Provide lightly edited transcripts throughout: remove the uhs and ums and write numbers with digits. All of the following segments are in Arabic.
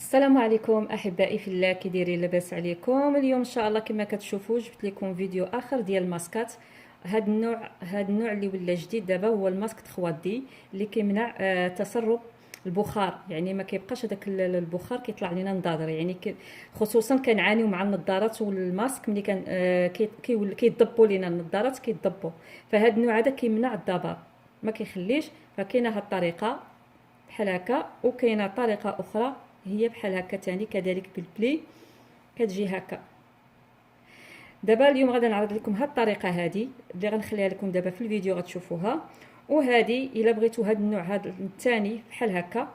السلام عليكم احبائي في الله، كي دايرين؟ لاباس عليكم؟ اليوم ان شاء الله كما كتشوفوا جبت لكم فيديو اخر ديال الماسكات. هاد النوع اللي ولا جديد دابا هو الماسك 3 دي اللي كيمنع تسرب البخار، يعني ما كيبقاش هذاك البخار كيطلع لنا نضاضر، يعني خصوصا كنعانيو مع النظارات والماسك ملي كان كيضبوا لنا النظارات كيضبوا. فهاد النوع هذا كيمنع الضباب، ما كيخليش. فكاينه هاد الطريقه بحال هكا، وكاينه طريقه اخرى هي بحال هكا تاني كذلك بالبلي كتجي هكا. دابا اليوم غادي نعرض لكم هاد الطريقه هذه اللي غنخليها لكم دابا في الفيديو غتشوفوها. وهذه الا بغيتوا هاد النوع هذا الثاني بحال هكا،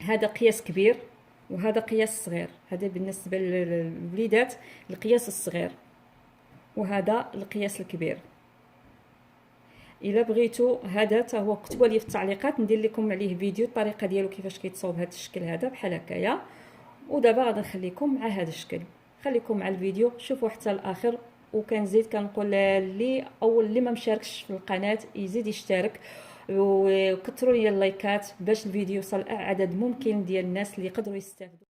هذا قياس كبير وهذا قياس صغير. هذا بالنسبه للوليدات القياس الصغير، وهذا القياس الكبير. الا بغيتوا هذا حتى هو كتبوا لي في التعليقات ندير لكم عليه فيديو الطريقه ديالو كيفاش كيتصاوب هذا الشكل هذا بحال هكايا. ودابا غادي نخليكم مع هذا الشكل، خليكم مع الفيديو شوفوا حتى الاخر. وكنزيد كنقول اللي ما مشاركش في القناه يزيد يشترك، وكثروا لي اللايكات باش الفيديو يوصل عدد ممكن ديال الناس اللي يقدروا يستافدوا.